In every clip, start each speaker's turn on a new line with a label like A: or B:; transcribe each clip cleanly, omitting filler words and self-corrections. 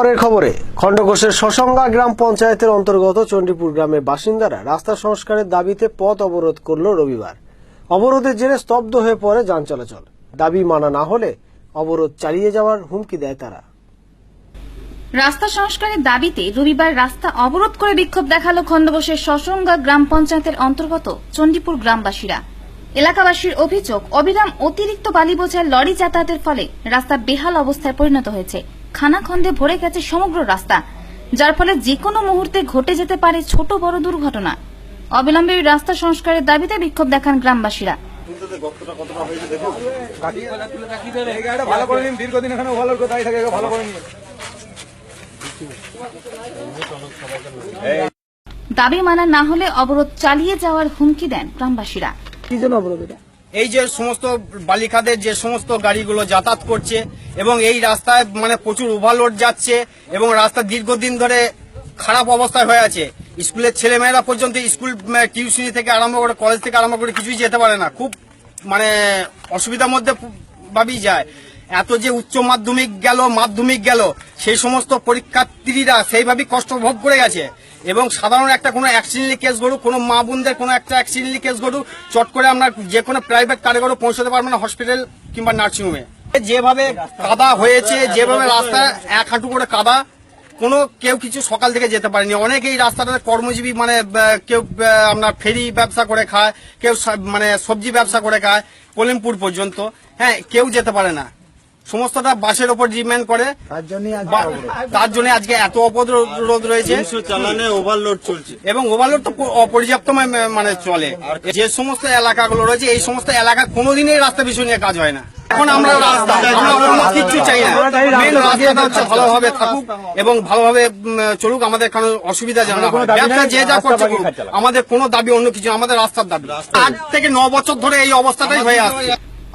A: পরের খবরে খণ্ডঘোষের শশঙ্গা গ্রাম পঞ্চায়েতের অন্তর্গত চণ্ডীপুর গ্রামের বাসিন্দারা রাস্তা সংস্কারের দাবিতে পথ অবরোধ করল রবিবার। অবরোধের জেরে স্তব্ধ হয়ে পড়ে যান চলাচল। দাবি মানা না হলে অবরোধ চালিয়ে যাওয়ার হুমকি দেয় তারা।
B: রাস্তা সংস্কারের দাবিতে রবিবার রাস্তা অবরোধ করে বিক্ষোভ দেখালো খণ্ডঘোষের শশঙ্গা গ্রাম পঞ্চায়েতের অন্তর্গত চণ্ডীপুর গ্রামবাসীরা। এলাকাবাসীর অভিযোগ, অবিরাম অতিরিক্ত বালি বোঝাই লরি যাতায়াতের ফলে রাস্তা বেহাল অবস্থায় পরিণত হয়েছে। খানাখন্দে ভরে গেছে সমগ্র রাস্তা, যার ফলে যে কোনো মুহূর্তে ঘটে যেতে পারে ছোট বড় দুর্ঘটনা। অবিলম্বে রাস্তা সংস্কারের দাবিতে বিক্ষোভ দেখান গ্রামবাসীরা। দাবি মানা না হলে অবরোধ চালিয়ে যাওয়ার হুমকি দেন গ্রামবাসীরা।
C: এই যে সমস্ত বালিখাদের যে সমস্ত গাড়িগুলো যাতায়াত করছে এবং এই রাস্তায় মানে প্রচুর ওভারলোড যাচ্ছে এবং রাস্তা দীর্ঘদিন ধরে খারাপ অবস্থায় হয়ে আছে। স্কুলের ছেলেমেয়েরা পর্যন্ত স্কুল টিউশনি থেকে আরম্ভ করে কলেজ থেকে আরম্ভ করে কিছুই যেতে পারে না, খুব মানে অসুবিধার মধ্যে ভাবেই যায়। এত যে উচ্চ মাধ্যমিক গেল সেই সমস্ত পরীক্ষার্থীরা সেইভাবেই কষ্ট ভোগ করে গেছে এবং সাধারণ একটা কোনো অ্যাক্সিডেন্টাল কেস ঘটুক, কোনো মা বোনদের কোনো একটা অ্যাক্সিডেন্টাল কেস ঘটুক, চট করে আমরা যে কোনো প্রাইভেট কারে করে পৌঁছতে পারবো না হসপিটাল কিংবা নার্সিংহোমে। যেভাবে কাদা হয়েছে, যেভাবে রাস্তা এক হাঁটু করে কাদা, কেউ কিছু সকাল থেকে যেতে পারেনি। অনেকে এই রাস্তাটাতে কর্মজীবী, মানে কেউ আপনার ফেরি ব্যবসা করে খায়, কেউ মানে সবজি ব্যবসা করে খায়, কলিমপুর পর্যন্ত, হ্যাঁ, কেউ যেতে পারে না। সমস্তটা বাসের ওপর ডিপেন্ড করে, তার জন্য আজকে এত অবরোধ রয়েছে।
D: চালানে ওভারলোড চলছে এবং
C: ওভারলোড তো অপর্যাপ্ত মানে চলে। যে সমস্ত এলাকাগুলো রয়েছে এই সমস্ত এলাকা কোনোদিনই রাস্তা বিষয় নিয়ে কাজ হয় না। এখন আমরা রাস্তা কিচ্ছু চাই না, মেন রাস্তাটা হচ্ছে ভালোভাবে থাকুক এবং ভালোভাবে চলুক, আমাদের কোনো অসুবিধা যেন না হয়। ব্যবসা যে যা করছে আমাদের কোনো দাবি অন্য কিছু, আমাদের রাস্তার দাবি। 8 থেকে 9 বছর ধরে এই অবস্থাটাই হয়ে আসছে।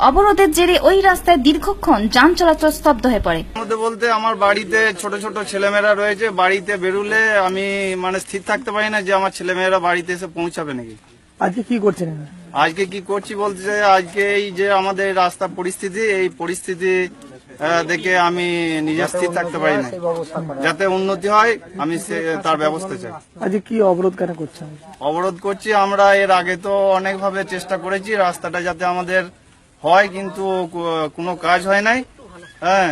B: অবরোধের জেরে ওই রাস্তায় দীর্ঘক্ষণ যান চলাচল স্তব্ধ হয়ে পড়ে।
D: বলতে আমার বাড়িতে ছোট ছোট ছেলেমেয়েরা রয়েছে, বাড়িতে বেরোলে আমি মানে স্থির থাকতে পারি না যে আমার ছেলেমেয়েরা বাড়িতে এসে পৌঁছাবে নাকি।
A: আজকে কি করছেন?
D: আজকে কি করছি বলতে, আজকে এই যে আমাদের রাস্তা পরিস্থিতি, এই পরিস্থিতি দেখে আমি নিজে স্থির থাকতে পারি না, যাতে উন্নতি হয় আমি তার ব্যবস্থা চাই।
A: আজকে কি অবরোধ কেন করছেন?
D: অবরোধ করছি আমরা, এর আগে তো অনেকভাবে চেষ্টা করেছি রাস্তাটা যাতে আমাদের হয়, কিন্তু কোনো কাজ হয় নাই। হ্যাঁ,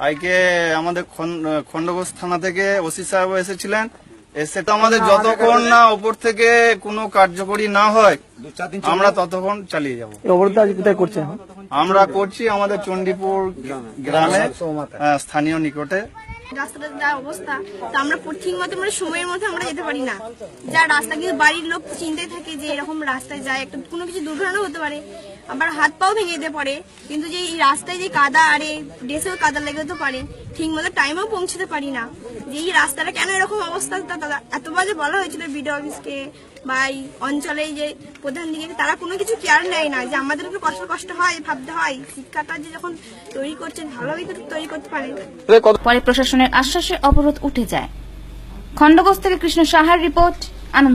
D: আজকে আমাদের খণ্ডঘোষ থানা থেকে ওসি সাহেব এসেছিলেন, এসে তো আমাদের যতক্ষণ না ওপর থেকে কোনো কার্যকরী না হয় আমরা ততক্ষণ চালিয়ে যাবো।
A: অবরোধ আজ কোথায় করছেন?
D: আমরা করছি আমাদের চণ্ডীপুর গ্রামে স্থানীয় নিকটে।
E: রাস্তাটার যা অবস্থা, তো আমরা ঠিক মতো মানে সময়ের মধ্যে আমরা যেতে পারি না। যা রাস্তা কিন্তু বাড়ির লোক চিন্তায় থাকে যে এরকম রাস্তায় যায় একটা কোনো কিছু দুর্ঘটনা হতে পারে, আবার হাত পাও ভেঙে যেতে পারে। কিন্তু যে এই রাস্তায় যে কাদা আর এই ড্রেসেও কাদা লেগে যেতে পারে, ঠিক মতো টাইমেও পৌঁছতে পারি না। যে এই রাস্তাটা কেন এরকম অবস্থা, দাদা এত বাজে বলা হয়েছিল বিডিও অফিসকে বা এই অঞ্চলে যে প্রধান দিকে, তারা কোনো কিছু কেয়ার নেয় না যে আমাদের একটু কষ্ট হয়, ভাবতে হয় শিক্ষাটা যে যখন তৈরি করছেন ভালোভাবে তৈরি করতে পারে।
B: পরে প্রশাসনের আশ্বাসে অবরোধ উঠে যায়। খণ্ডঘোষ থেকে কৃষ্ণ সাহার রিপোর্ট,